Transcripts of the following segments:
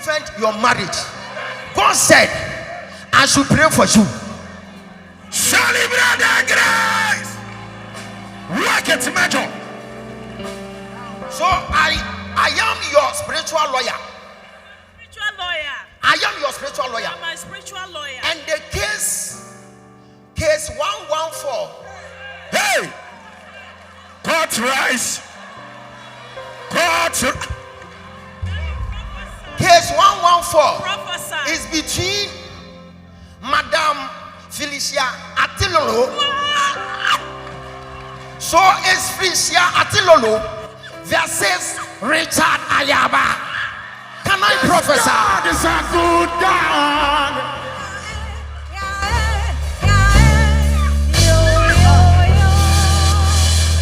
defend your marriage. God said, I should pray for you. Celebrate the grace. Work it, major. So I am your spiritual lawyer. Spiritual lawyer. I am your spiritual lawyer. You are my spiritual lawyer. And the case 114. Hey, court rise. Case 114 Prophesy. is between Madam Felicia Atilolo. So it's Felicia Atilolo versus Richard Ogyaba. Can I prophesy? God is a good God.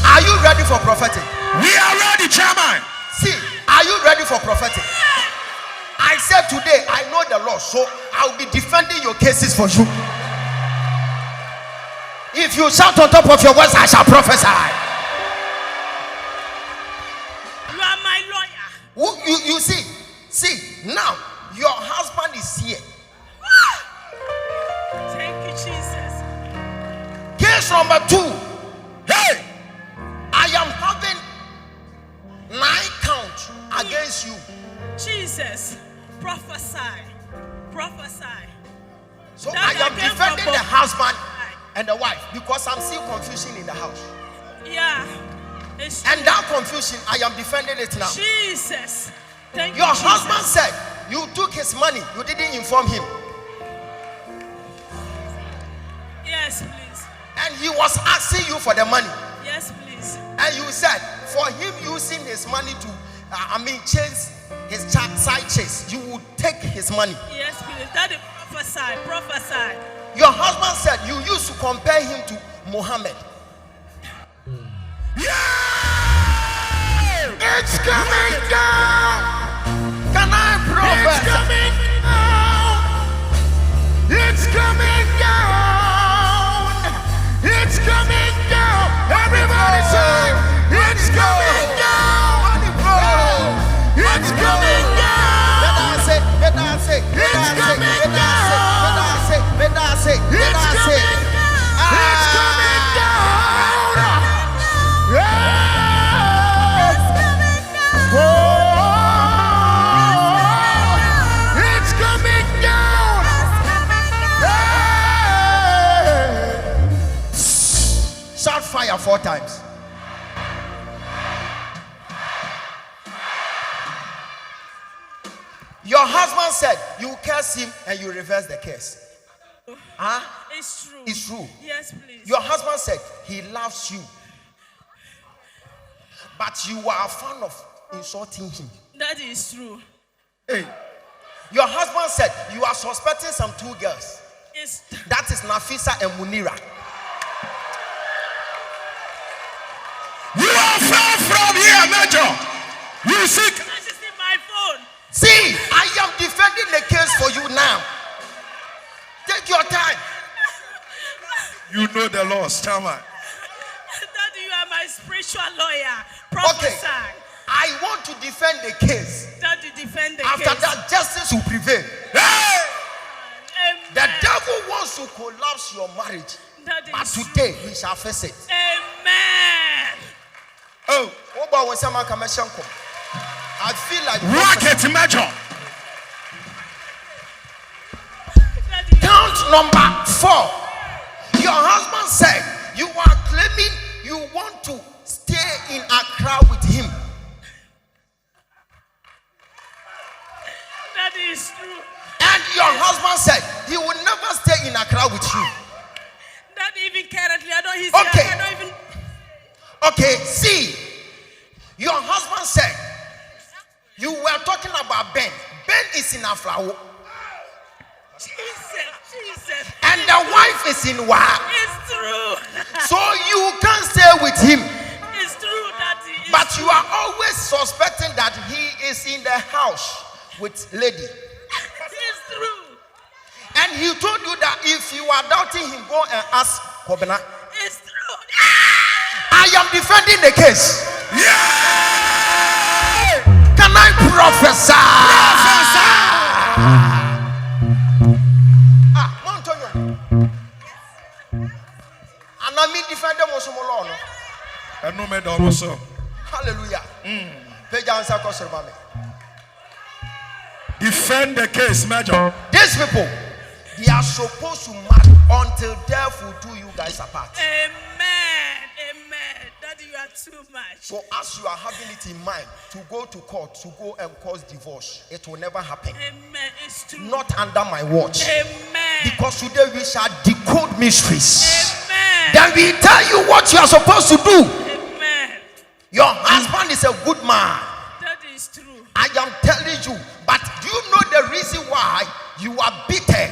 Are you ready for prophetic? We are ready, chairman. See, are you ready for prophetic? I said today, I know the law, so I'll be defending your cases for you. If you shout on top of your voice, I shall prophesy. You are my lawyer. You see, now your husband is here. Thank you, Jesus. Case number 2. Hey, I am having 9 counts against you. Jesus. Prophesy. So That I am came defending from the both. husband and the wife because I'm seeing confusion in the house. Yeah. It's And true. that confusion, I am defending it now. Jesus. Thank Your you, husband Jesus. said you took his money, you didn't inform him, Yes, please. and he was asking you for the money, Yes, please. and you said for him using his money to chase his side chase, you would take his money. Yes, please. Daddy, prophesy. Your husband said you used to compare him to Muhammad. yeah, it's coming down. Can I It's prophesy? coming down. It's coming down. It's coming down. Everybody say, it's coming down. It's coming down. Better say. It's coming down. It's coming down. Yeah. Oh, it's coming down. Yeah. Shout fire 4 times. Your husband said you curse him and you reverse the curse. Huh? It's true. It's true. Yes, please. Your husband said he loves you, but you are a fan of insulting him. That is true. Hey. Your husband said you are suspecting some 2 girls. It's That is Nafisa and Munira. You are far from here, Major. You sick. that is in my phone. See, I am defending the case for you now. Take your time. You know the laws, chairman. Daddy, you are my spiritual lawyer. Prophesy. I want to defend the case. Daddy, defend the After case. that, justice will prevail. Hey! Amen. The devil wants to collapse your marriage, That but is true. today he shall face it. Amen. Oh, what about when someone come and shank him? I feel like Work it, Major. Daddy, count number 4. Your husband said you are claiming you want to stay in Accra with him. that is true. And your husband said he will never stay in Accra with you. That even currently, I don't. He's Okay. I don't even. Okay, see, your husband said you were talking about Ben. Ben is in Aflawo, Jesus. and the wife is in Wa. It's true. So you can't stay with him. It's true, Daddy. It's But true. you are always suspecting that he is in the house with lady. It's true. And he told you that if you are doubting him, go and ask Kobena. It's true. I am defending the case. Yeah! Can I prophesy? Prophesy! Also. Hallelujah. Page answer question, mommy. Defend the case, Major. These people, they are supposed to marry until death will do you guys apart. Amen. Amen. Daddy, you are too much. So as you are having it in mind to go to court, to go and cause divorce, it will never happen. Amen. It's true. Not under my watch. Amen. Because today we shall decode mysteries. Amen. Then we tell you what you are supposed to do. Amen. Your husband is a good man. That is true. I am telling you. But do you know the reason why you are bitter?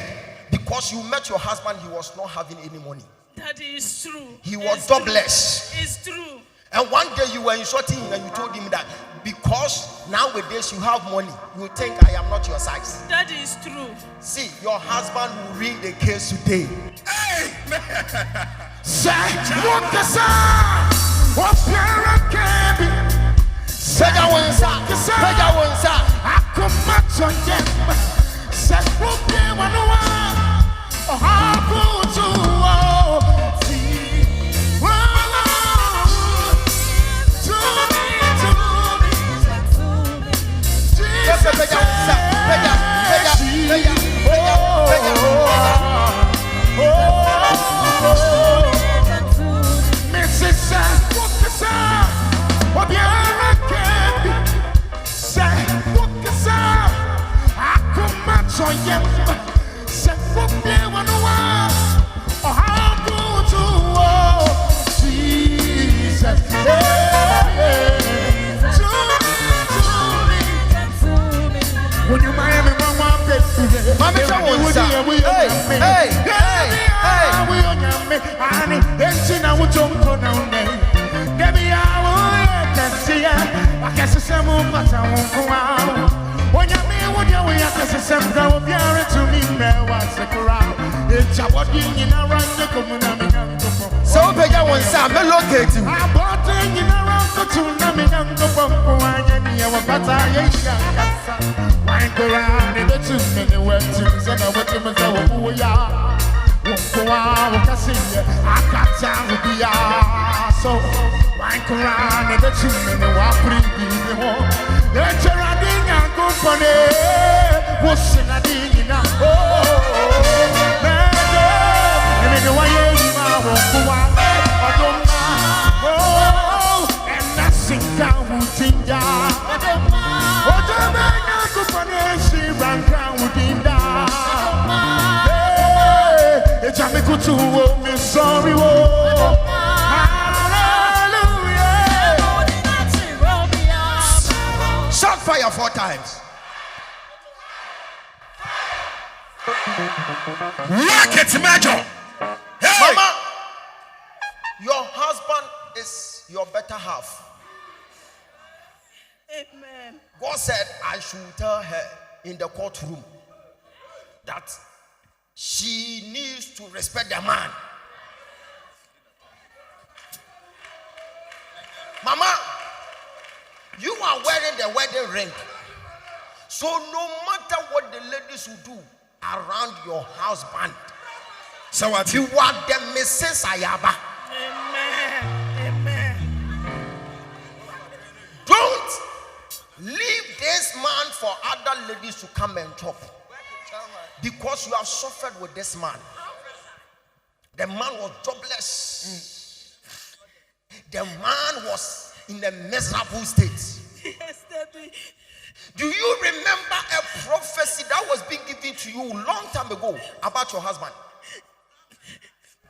Because you met your husband, he was not having any money. That is true. He was jobless. It's true. And one day you were insulting him and you told him that because nowadays you have money, you think I am not your size. That is true. See, your husband will win the case today. Hey, man. Say, what the son? What parent can be? Say that one, sir. Say that one, sir. I come back to them. Say, what they want to want? Oh, how good to see. So big I want some locate you. I bought in around to Namina wine go round in the too many words and I went to myself who we are. Won't go out, I see you. I got time to be so wine go round in the too many wapri be the one. Let your riding and go for it. What's in a ding now? Oh, man. And the way you are, won't go out. I don't know. Oh, and that's it down with Tinda. What a man, she ran down with Tinda. Hey, it's a me to me sorry. Hallelujah. Shot fire 4 times. Rocket Major. Hey. Mama, your husband is your better half. Amen. God said I should tell her in the courtroom that she needs to respect the man. Mama, you are wearing the wedding ring. So no matter what the ladies will do around your husband, so what? You are the Mrs. Ogyaba. Amen. Amen. Don't leave this man for other ladies to come and talk. Because you have suffered with this man. The man was jobless. The man was in a miserable state. Yes, Daddy. Do you remember a prophecy that was being given to you long time ago about your husband?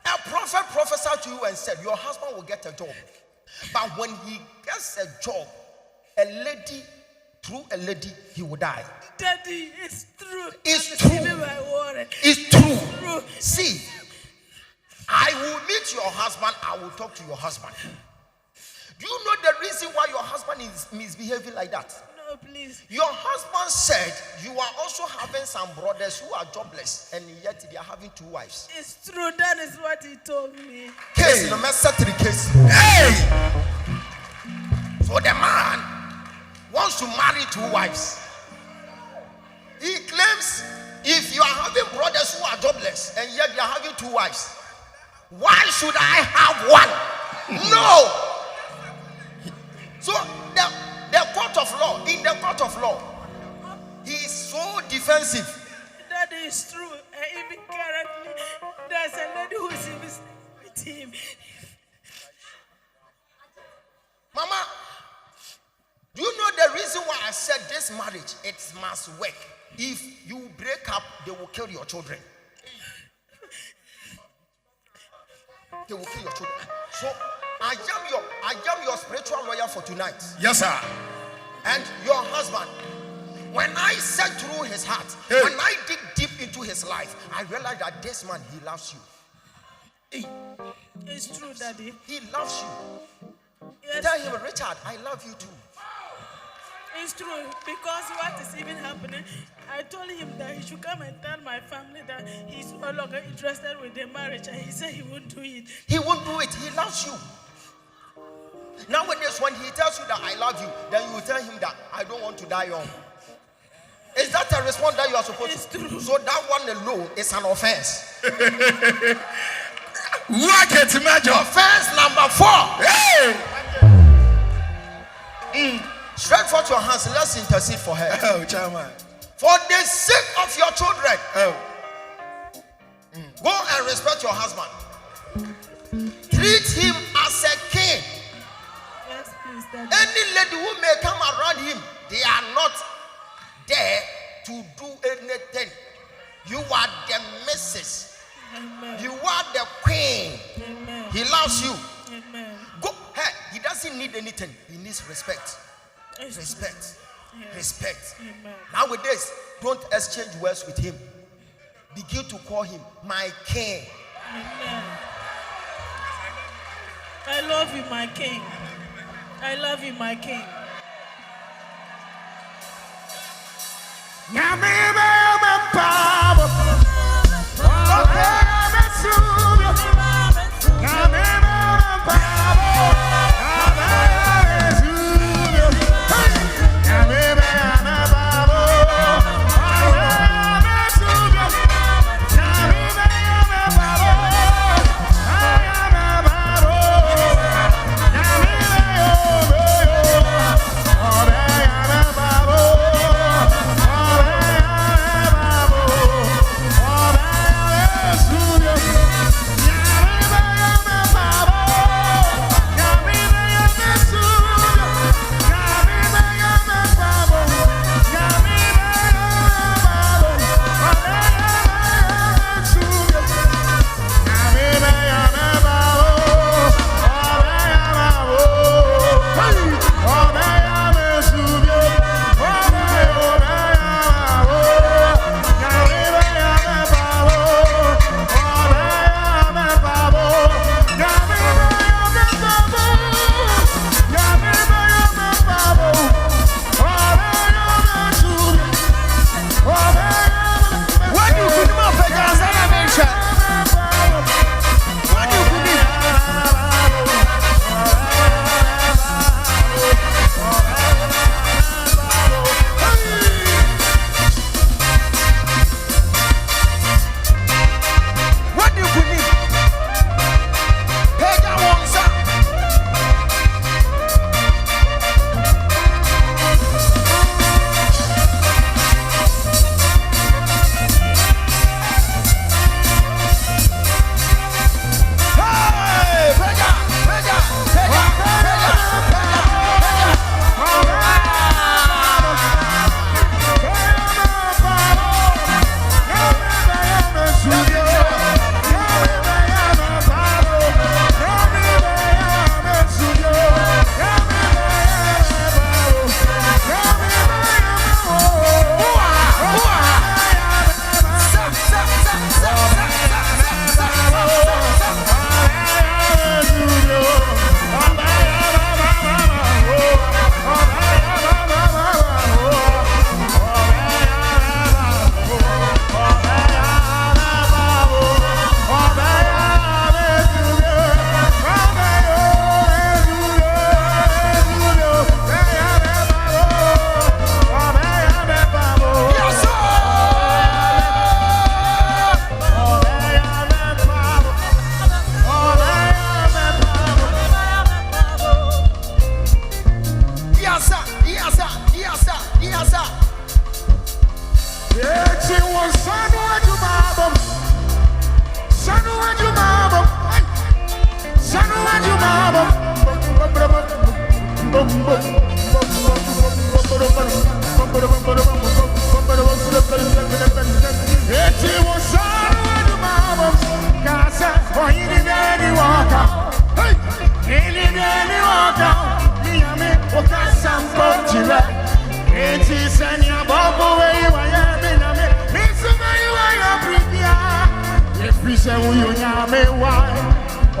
A prophet prophesied to you and said, your husband will get a job. But when he gets a job, through a lady, he will die. Daddy, it's true. It's true. It's true. See, I will meet your husband. I will talk to your husband. Do you know the reason why your husband is misbehaving like that? No, please. Your husband said you are also having some brothers who are jobless and yet they are having 2 wives. It's true. That is what he told me. Case number 3 case. Hey! So the man wants to marry 2 wives. He claims if you are having brothers who are jobless and yet they are having 2 wives, why should I have one? No! in the court of law, he is so defensive. That is true. Even currently, there's a lady who is with him. Mama, do you know the reason why I said this marriage, it must work? If you break up, they will kill your children. They will kill your children. So I am your spiritual lawyer for tonight. Yes, sir. And your husband. When I search through his heart, when I dig deep into his life, I realize that this man, he loves you. It's true, Daddy. He loves you. Yes. Tell him, Richard, I love you too. It's true, because what is even happening, I told him that he should come and tell my family that he's no longer interested with the marriage, and he said he won't do it. He won't do it. He loves you. Nowadays, when he tells you that I love you, then you tell him that I don't want to die young. Is that a response that you are supposed It's to? true. So that one alone is an offense. Work it, Major. Offense number 4. Hey! Stretch forth your hands. Let's intercede for her. Oh, chairman. For the sake of your children. Oh. Go and respect your husband. Treat him as a king. Yes, please, Daddy. Any lady who may come around him, they are not there to do anything. You are the missus. Amen. You are the queen. Amen. He loves you. Amen. Go. Hey, he doesn't need anything. He needs respect. It's Respect. Yes. Respect. Amen. Nowadays, don't exchange words with him. Begin to call him my king. Amen. I love you, my king. I love you, my king. Eti won sanu ajumabo. Sanu ajumabo. Sanu ajumabo. Eti won sanu ajumabo. Kasa oyini beni waka. Hey, ili beni waka. Iyame okasa mpotire. Eti senya bobo we iwaye biname. Misuma iwaye pripia. Efrise uyonyame wa.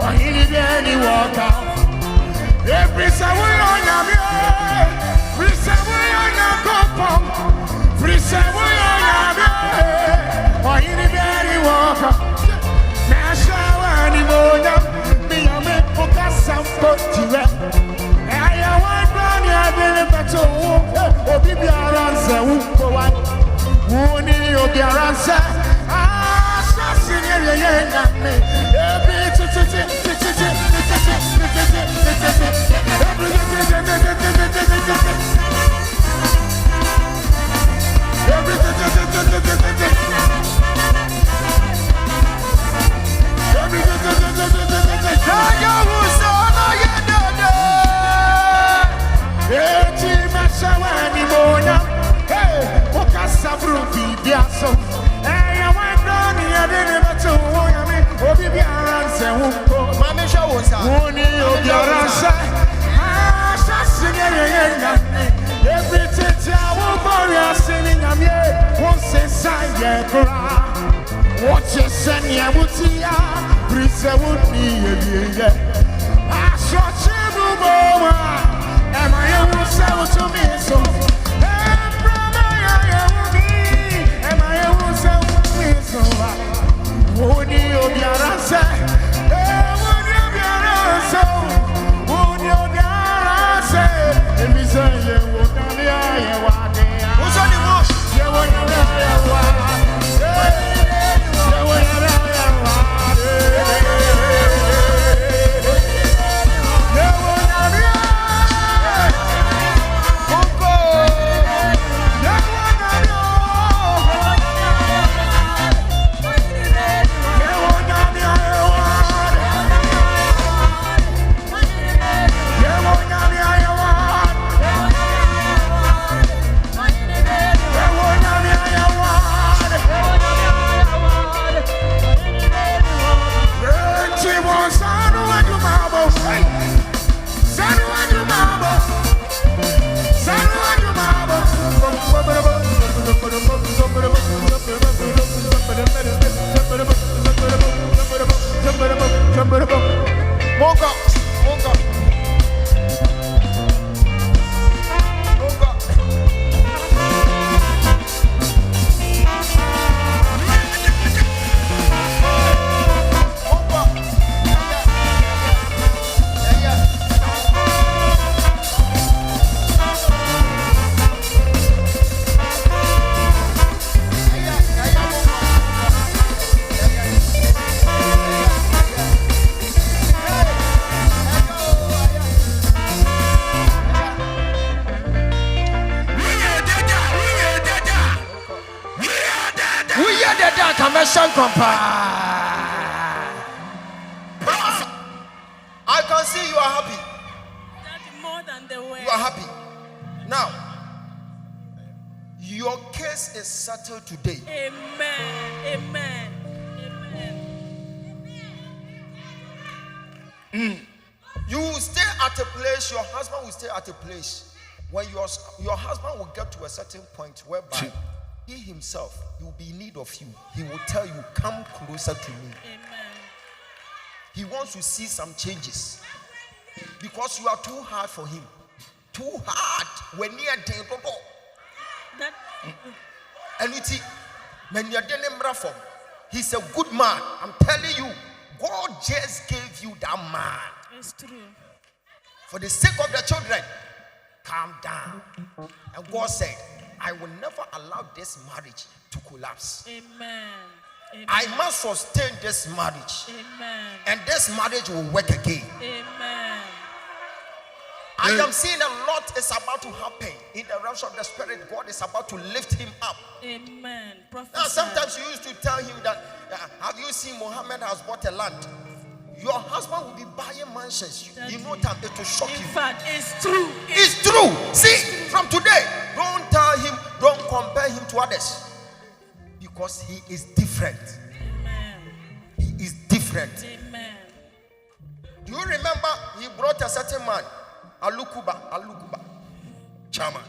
Oyini beni waka. Efrise uyonyame. Efrise uyonyame pom. Efrise uyonyame. Oyini beni waka. Nashawa ni monya. Miyame okasa mpotire. Aya wan ya bele pato. Obi biaranse wo wa. Wo ni obi aranse. What you send ya mutia, Brisa would be a I saw Chibu, and I am so to me so. And I am so me so. Would you be a answer? Would you be an answer? Would you be an answer? And we say, you would not be a one. Who's on the bush? You would not be a one. I can see you are happy. That's more than the way. You are happy. Now, your case is settled today. Amen. Amen. Amen. You will stay at a place, your husband will stay at a place when your husband will get to a certain point whereby he himself, he will be in need of you. He will tell you, come closer to me. Amen. He wants to see some changes because you are too hard for him. Too hard. When you are That and you see, when you are he's a good man. I'm telling you, God just gave you that man. is true. For the sake of the children, calm down. And God said, I will never allow this marriage to collapse. Amen. Amen. I must sustain this marriage. Amen. And this marriage will work again. Amen. I am seeing a lot is about to happen in the realms of the spirit. God is about to lift him up. Amen. Now, sometimes you used to tell him that, have you seen Muhammad has bought a land? Your husband will be buying mansions. You know that it will shock you. In fact, it's true. It's true. See, from today, don't tell him, don't compare him to others. Because he is different. Amen. He is different. Amen. Do you remember he brought a certain man, Alukuba, Chama.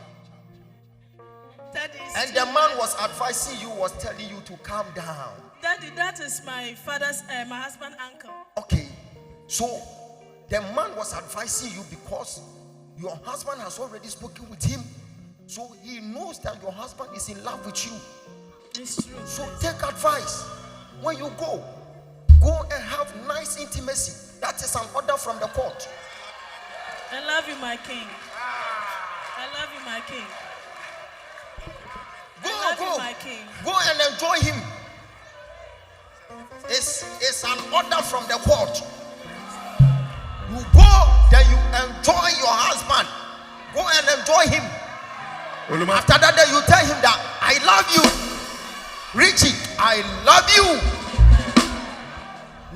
And the man was advising you, was telling you to calm down. Daddy, that is my father's, my husband's uncle. Okay, so the man was advising you because your husband has already spoken with him. So he knows that your husband is in love with you. It's true. So take advice. When you go and have nice intimacy. That is an order from the court. I love you, my king. I love you, my king. Go and enjoy him. It's an order from the court. You go, then you enjoy your husband. Go and enjoy him. After that, then you tell him that I love you. Richie, I love you.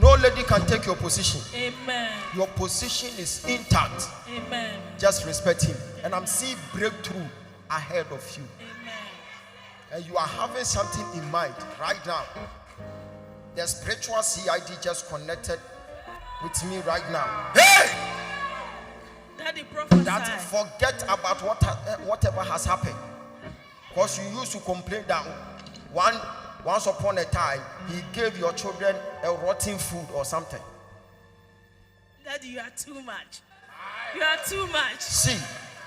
No lady can take your position. Amen. Your position is intact. Amen. Just respect him. And I'm seeing breakthrough ahead of you. Amen. And you are having something in mind right now. The spiritual CID just connected with me right now. Hey! Daddy, prophesy. That forget about whatever has happened. Because you used to complain that once upon a time he gave your children a rotten food or something. Daddy, you are too much. You are too much. See,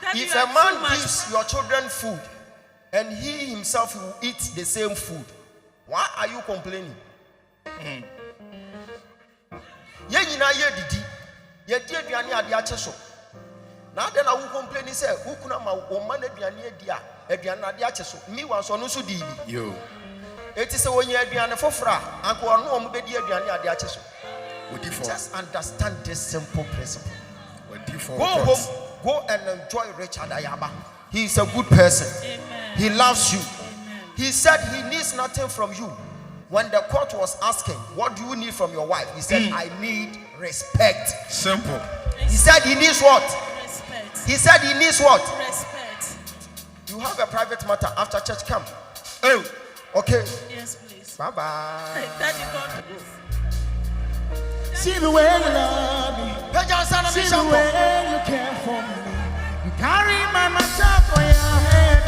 Daddy, if a man gives your children food and he himself will eat the same food, why are you complaining? Now then I will complain. He said, "Who could ma woman aduane ade ache so? Me wan so no so di bi." Yo. It is when you aduane fofra, anko ono omo bedi aduane ade ache so. Just understand this simple principle. Go home, go and enjoy Richard Ayaba. He is a good person. Amen. He loves you. Amen. He said he needs nothing from you. When the court was asking, what do you need from your wife? He said, I need respect. Simple. He said he needs what? Respect. He said he needs what? Respect. You have a private matter after church. Come. Oh, okay. Yes, please. Bye bye. Daddy, God. See the way you love me. See the way you care for me. You carry my matter for your head.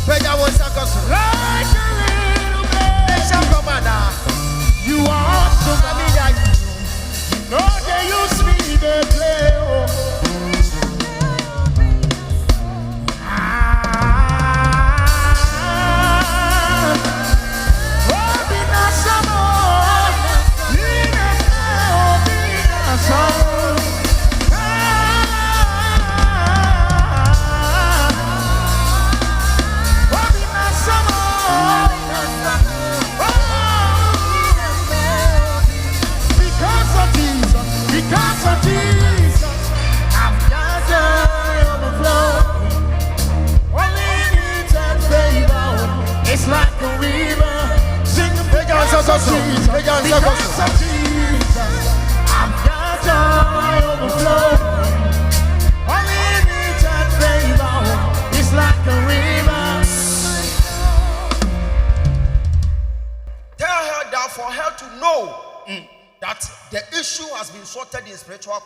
Like a little bit. You are awesome. You know they use me, they play.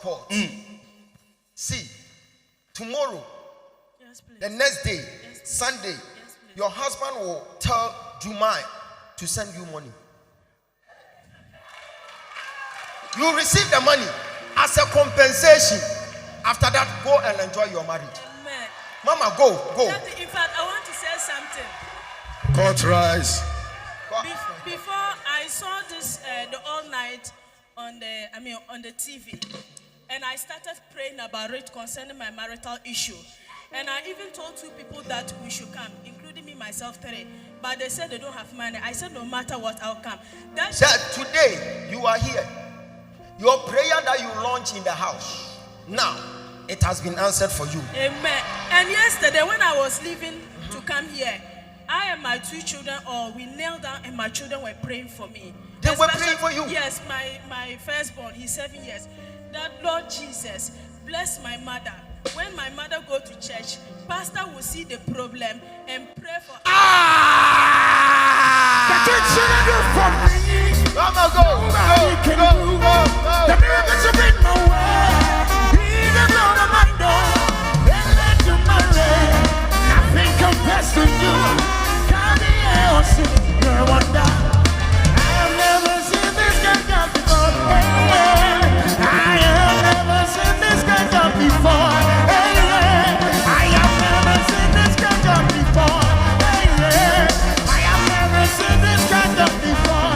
Court. See, tomorrow, Yes, please. the next day, Yes, Sunday, yes, your husband will tell Jumai to send you money. You receive the money as a compensation. After that, go and enjoy your marriage. Amen. Mama, go. Daddy, in fact, I want to say something. Court rise. Before I saw this the all night on the TV, and I started praying about it concerning my marital issue, and I even told 2 people that we should come, including me myself 3, but they said they don't have money. I said no matter what, I'll come. That today you are here. Your prayer that you launch in the house, Now, it has been answered for you. Amen. And yesterday, when I was leaving to come here, I and my 2 children, we knelt down and my children were praying for me. They were praying for you? Yes, my firstborn, he's 7 years. That Lord Jesus, bless my mother. When my mother go to church, pastor will see the problem and pray for her. Nothing compares to you. Come here, sing your wonder. I have never seen this kind of before. I have never seen this kind of before. I have never seen this kind of before. I have never seen this kind of before.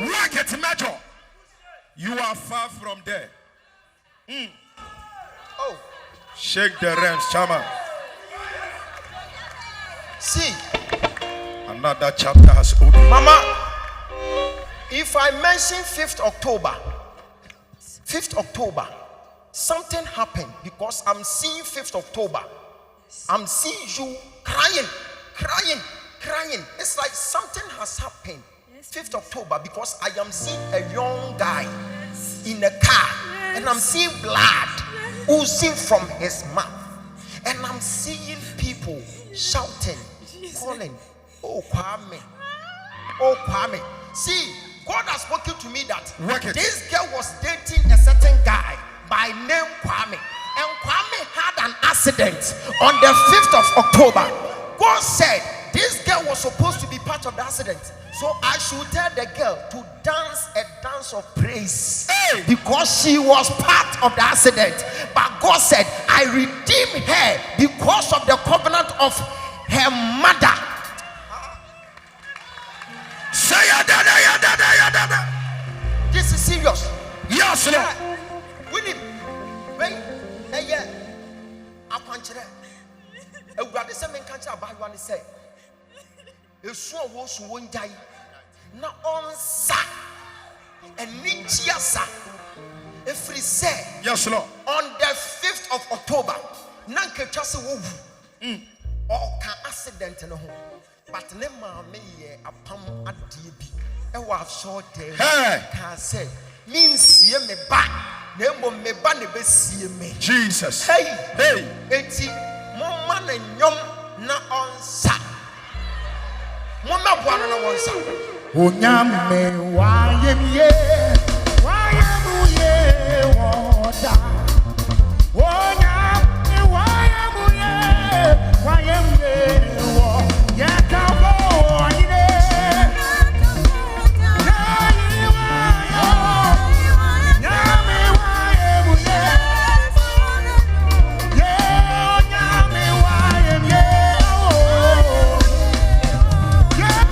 Rocket Major, you are far from there. Oh, Shake the realms, Chama. see, Another chapter has opened. Mama, if I mention 5th October, something happened because I'm seeing 5th October. I'm seeing you crying. It's like something has happened. 5th October, because I am seeing a young guy in a car, and I'm seeing blood oozing from his mouth, and I'm seeing people shouting, calling, "Oh Kwame, oh Kwame." See, God has spoken to me that this girl was dating a certain guy by name Kwame, and Kwame had an accident on the 5th of October. God said this girl was supposed to be part of the accident, so I should tell the girl to dance a dance of praise because she was part of the accident. But God said, I redeemed her because of the covenant of her mother. Say ya. This is serious. Yes, Lord. Winnie, wait, yeah, I punch it. A brother said, "Men can't buy one." Say, "You saw what you won't die." Now on sa and Nichiasa. If we say, yes, Lord, on the 5th of October, Nanka Chasa wovu or can accident in a home, but Nema may a pum at DB. A wife short day can say, means ye me back, Nemo me banny be see me. Jesus. Hey, eti, Mama and Yom na on sa. Mama one on one sa. Unyame wayemye wayemuye woda. Unyame wayemye wo yakabo ine. Nyame wayemuye. Yeah, nyame wayemye wo. Yeah.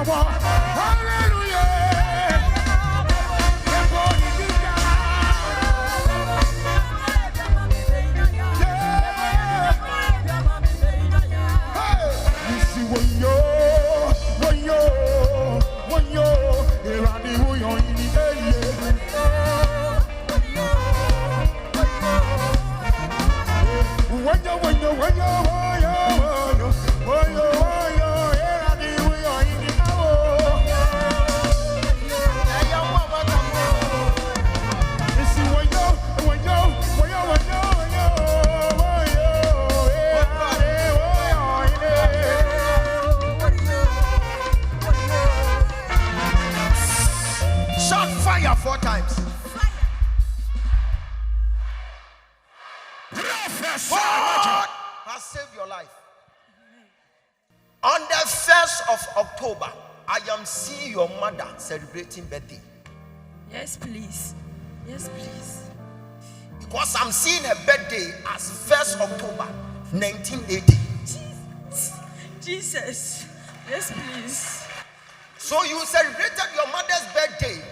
power. Hallelujah. Shot fire 4 times. God has saved your life. On the 1st of October, I am seeing your mother celebrating birthday. Yes, please. Yes, please. Because I'm seeing her birthday as 1st October 1980. Jesus. Yes, please. So you celebrated your mother's birthday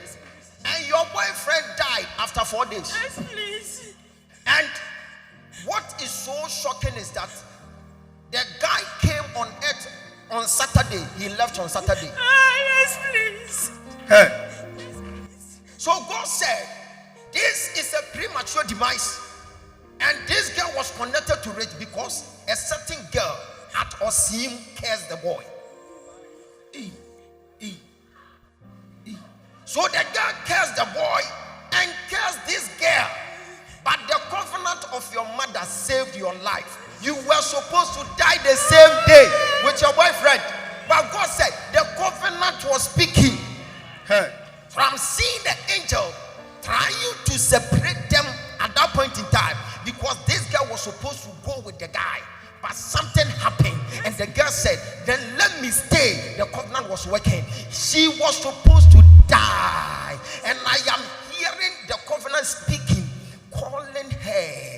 and your boyfriend died after 4 days. Yes, please. And what is so shocking is that the guy came on earth on Saturday. He left on Saturday. Yes, please. Hey. So God said, this is a premature demise. And this girl was connected to it because a certain girl at Osim cursed the boy. So the girl cursed the boy and cursed this girl. But the covenant of your mother saved your life. You were supposed to die the same day with your boyfriend. But God said the covenant was speaking. Hey. So I'm seeing the angel trying to separate them at that point in time. Because this girl was supposed to go with the guy. But something happened. And the girl said, then let me stay. The covenant was working. She was supposed to die. And I am hearing the covenant speaking, calling her.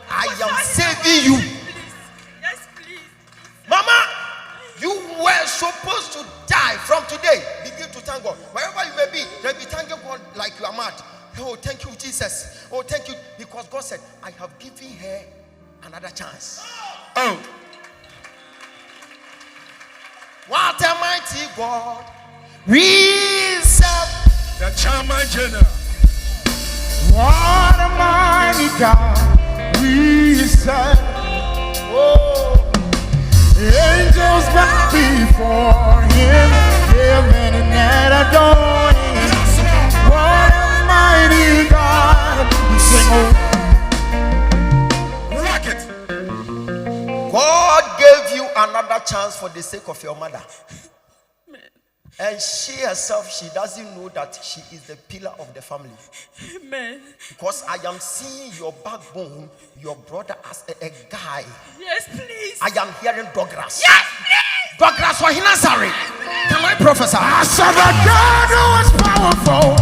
I am saving you. Yes, please. Mama, you were supposed to die from today. Begin to thank God. Wherever you may be, then be thanking God like you are mad. Oh, thank you, Jesus. Oh, thank you. Because God said, I have given her another chance. Oh. What a mighty God we serve. The Chairman General. What a mighty God we serve. Oh, angels bow before him, heaven and earth adore him. What a mighty God we sing. Rock it. God gave you another chance for the sake of your mother. And she herself, she doesn't know that she is the pillar of the family. Amen. Because I am seeing your backbone, your brother as a guy. Yes, please. I am hearing Douglas. Yes, please. Douglas for Hinasari. Can I prophesy? I serve a God who is powerful.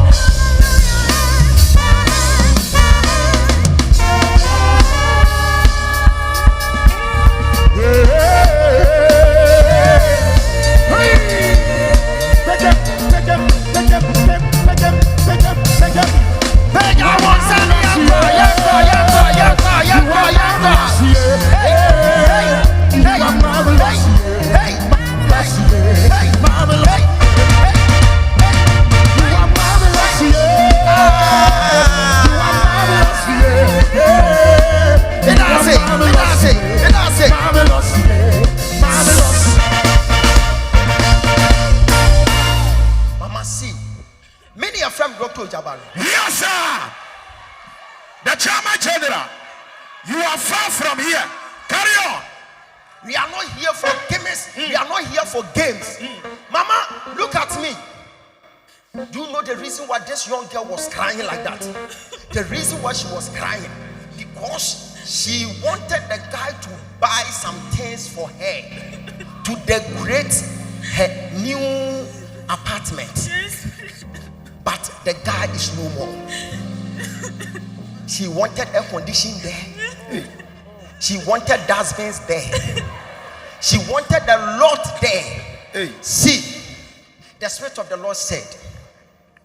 Ogyaba. Yes, sir. The Chairman General. You are far from here. Carry on. We are not here for games. We are not here for games. Mama, look at me. Do you know the reason why this young girl was crying like that? The reason why she was crying, because she wanted the guy to buy some things for her to decorate her new apartment. But the guy is no more. She wanted air conditioning there. She wanted dustbins there. She wanted the Lord there. Hey. See, the Spirit of the Lord said,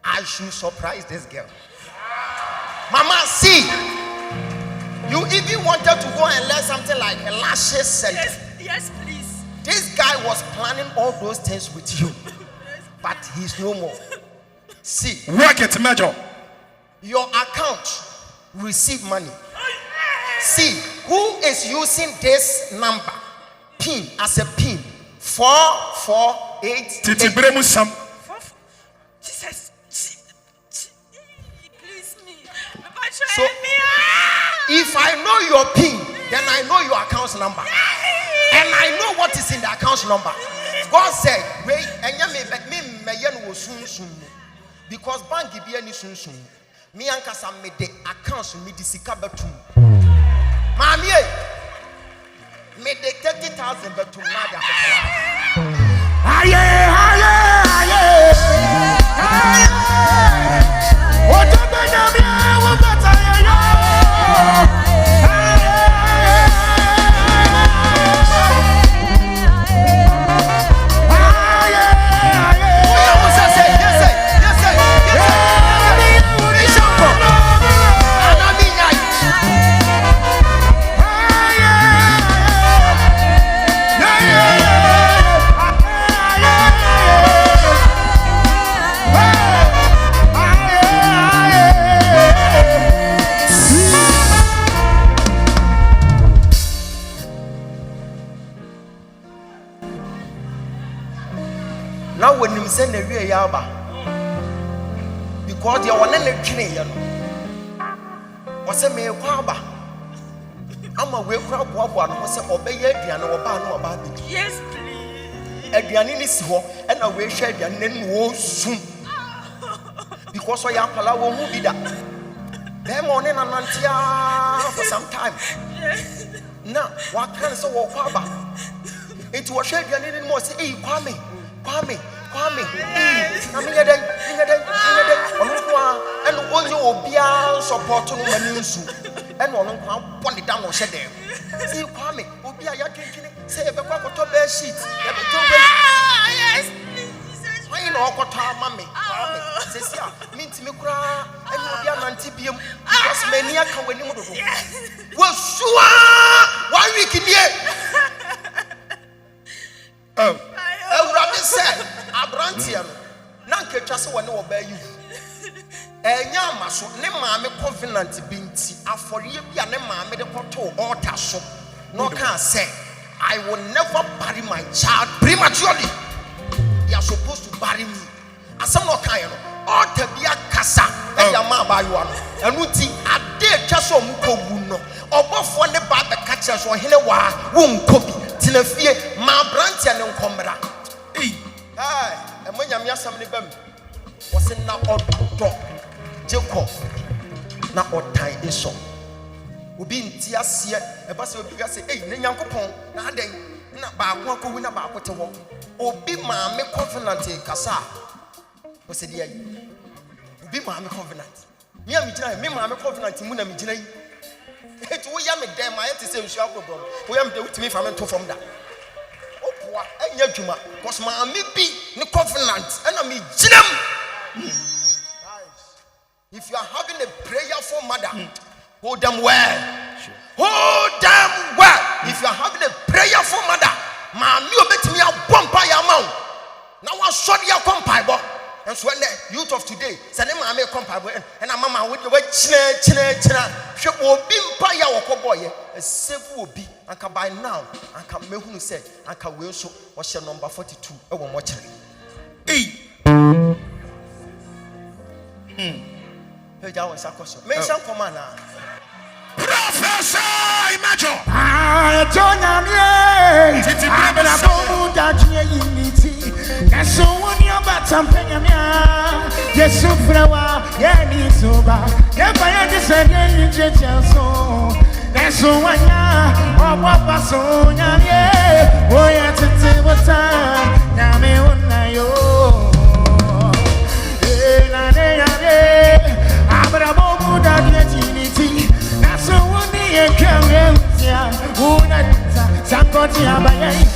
I should surprise this girl. Mama, see, you even wanted to go and learn something like a lashes set. Yes, please. This guy was planning all those things with you, but he's no more. See, Work it, Major. your account receive money. See, who is using this number pin as a pin? 448. Titi Bremusam. Jesus, please me. So, if I know your pin, then I know your account number, and I know what is in the account number. God said, "Wait, and because bank give you any soon. Me and Kasa made the accounts me the sikabetum. Mammy, made the 30,000 betum. Now when you send a real yaba, because you want to train, what's a mere quaba? I'm a way crab one was obey Adrian or Bano about it. Yes, please. Adrian is home and a way shed and then was soon. Because I am Pala won't be that. Them on and Antia for some time. Now, what can so walk about? It was shed and didn't more say, hey, Kwame. And only Obia support on Manusu and one point it down or shed them. See, Kwame, Obia, you're drinking, say a back of bed sheet. Yes, I know what time, Mammy. Says, yeah, means me cry and Obia Nantibium because many are coming. Well, sure, 1 week in here. Oh. Rabbi said, Abrantian, Nanke just one obey you. A young maso, Nemame covenant binti, a for you be a Nemame the portal or tasso. No can say, I will never bury my child prematurely. You are supposed to bury me. As some no kind, or to be a casa, and your ma by one, and Ruti, a dear Chasso Muko Buno, or both one the bad the catchers or Hinewa, womb copy, Tinafie, Ma Brantian and Comra. Aye, and when you have somebody was in now or dog, Jacob, now or tie is so. Will be in Tias yet, a bus will be say, hey, Nanyankopon, now they not by one who win about what to walk. Or be my me covenant, Cassa. Was it the be my covenant? Me, I'm a covenant, Munamijay. It will yam a damn, I had to say, shall go. We am to me from that. Because my be no covenant and I mean jam. If you are having a prayerful mother, hold them well. Hold them well. If you are having a prayerful mother, my bet me a bump by your mouth. Now I shot your compile. And so when the youth of today send them a compile and a mama with the way china she will be empire or boy a safe will be. And by now, I can make who said, I can will show what's your number 42. I won't watch it. Hey, that was a question. Mention commander. Professor, imagine. I don't know. So when ya papa so nya oh ya tete wata na me wona yo na ne ya abra bobu da dignity na so woni e kwe ya una sakoti abaye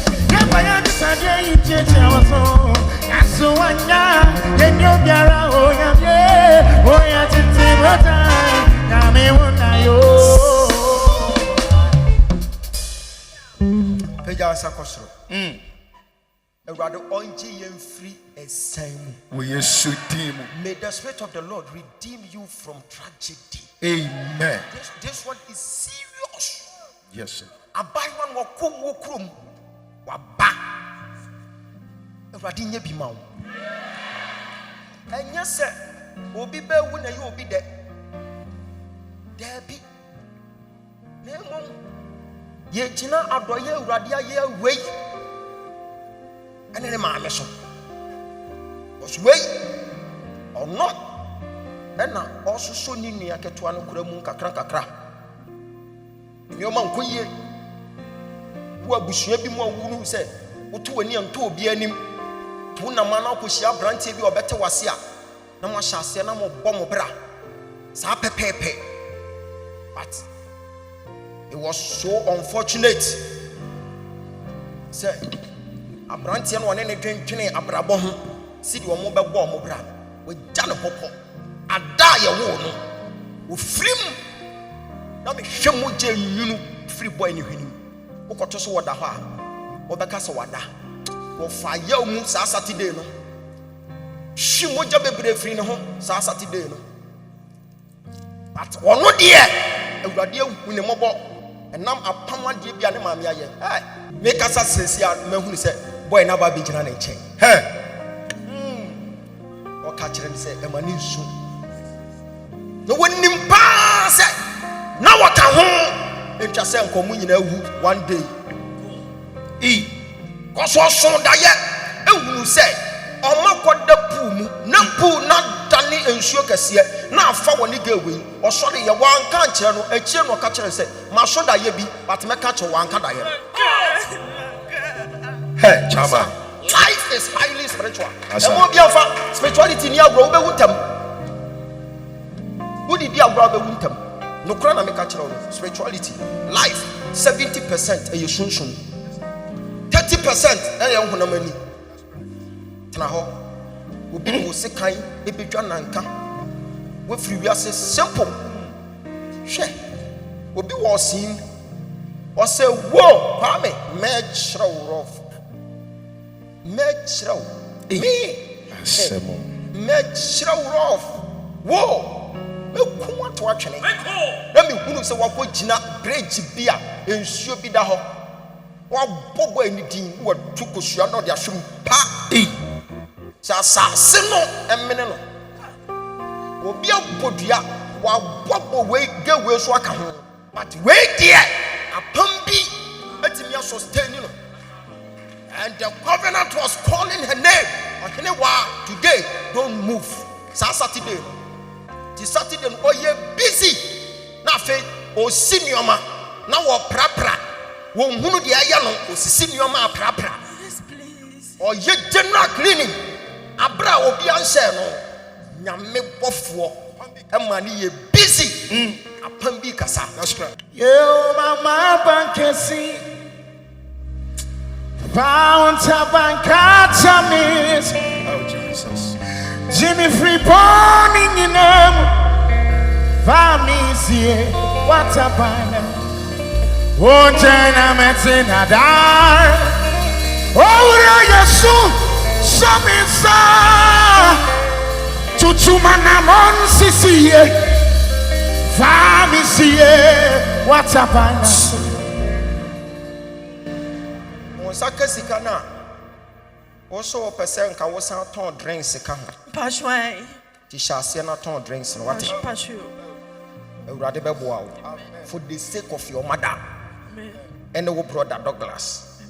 May the Spirit of the Lord redeem you from tragedy. Amen. This one is serious. Yes, sir. Abaywan wakum wokrum waba. Ewrade nye bi ma wo. Enya se obi be wu na ye obi de. Debi. Na mom ye gina adoye ewrade aye wei. Ene ne ma me so. Was wei or not. Ena also so ni nua ketua no kura mu kakra. Nyoma nkoyie. Wo abusua bi mu awunu se wotu wani anto obi anim. Tu na mana akohia brantie bi obete wase a na mo hyase na mo bɔ mo bra. Sa pepepe. But it was so unfortunate. Say abrantie no one ne dwentwene abrabɔ ho. Sidi omo be bɔ mo bra. We jane popo. Ada ye wo no. Wo frim na me hwe mo je nwunu free boy ni hwini. Wo koto so woda ho a. Wo beka so wada. Wo fa ya mu sa Saturday no. Hwe mo je bebre free ne ho sa Saturday no. But ono de Awurade awu ne mobo. Enam apamwa de bia ne maame aye. Hey, me kasa sensi a mahunu se boy na ba be gina na nche. Hey. O ka kire se e mani nsu. No wonim pa se na waka ho etwa se nkomu nyina awu one day. Koso so da ye ehunu se omakoda pu mu na pu na dane ensuo kese na afa woni gawe osore ye wanka nkire no akire no ka kire se ma so da ye bi but me ka che wanka da ye. Hey chama, life is highly spiritual. Emo bi afa spirituality ni agro wo be wutam. Wo di bi agro be wutam. No kra na me ka kire no spirituality life 70% e sunsun. 30% e ye honamani. Tena ho obi wo sekan ebedwa nanka wo free wiase simple hwe obi wo sin o say wo pa me chrew rough me chrew asemo me chrew rough wo me kuma to atwene na me hunu se wakogina bridge bia ensuo bi da ho wa bobo enidin wo tukosua no de ahwem pa Sa no emene no obi abodua wa bobo we gewe so aka ho but we there apambi atimi sustain no and the covenant was calling her name okene wa today don't move sa Saturday oh ye busy na fe o sinioma na wo prapra wo hunu de aya no o sinioma prapra yes please o ye general cleaning Abra obi anse no nyame bofo emani ye busy apambi kasa. That's right. Yo mama bankesi Founta bankata mis. Oh Jesus. Jimmy free born in your name. Vamisie what a bana. Oh jana metina dar. Oh Yesu Samisa Tutumana monsisie Vamisie what a bana. Monsaka sikana also a person can was out ton drinks sika ho Pashwai Tishase na ton drinks no what Pashu Awurade beboa wo for the sake of your mother and your brother Douglas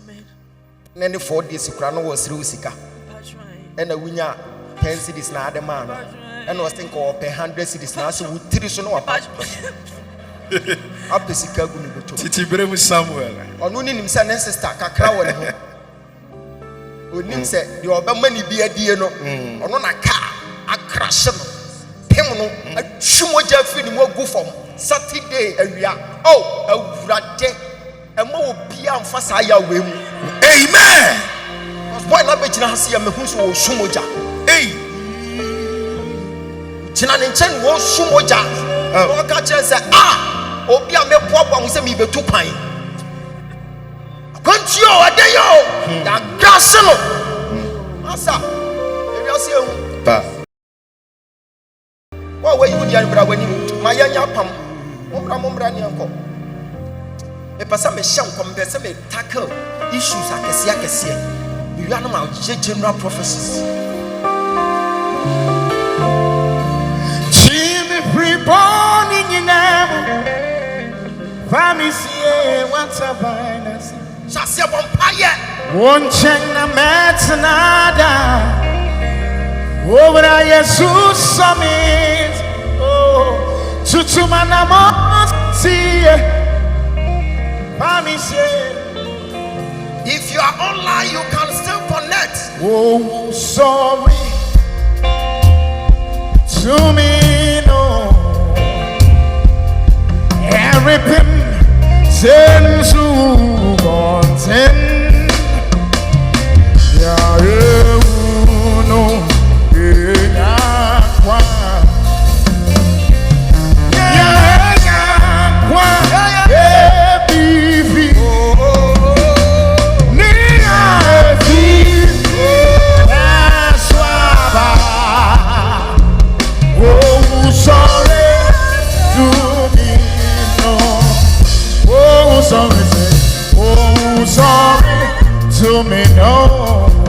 Nene 4 days kura no was through sika and a winya 10 cities na the man and was think of 100 cities na so with 3 so no apart up sika gu ni goto Titi Bremu Samuel onu ni nim se ne sister kakra wo ne ho onim se de obamani bi adie no ono na ka akrashe no pem no atwumoja fi ni mo gu fom Saturday awia oh awurade and more be am fasaya we. Amen. Boy na be jina hase ya mehu so wo sumoja. Hey. Jina ne nchen wo sumoja. O ka kire say obi a me boaboa mo say me betu kwan. Akwanti o ade yo. Ya gase no. Asa. Ebi ase ehu. Pa. Wa we you dia bra wani. Ma yanya pam. Mombra ni anko. Me pasa me hye nkom be say me tackle issues akese. You are not general prophecies. Jimmy reborn in your name. Family, what's a finance? Shall vampire. One check na metnada. Over Jesus summit. Oh, Tutumana see. Family. If you are online, you can still connect. Oh, sorry to me, no. Everything sends to content. Yeah, you know, sorry to me, no.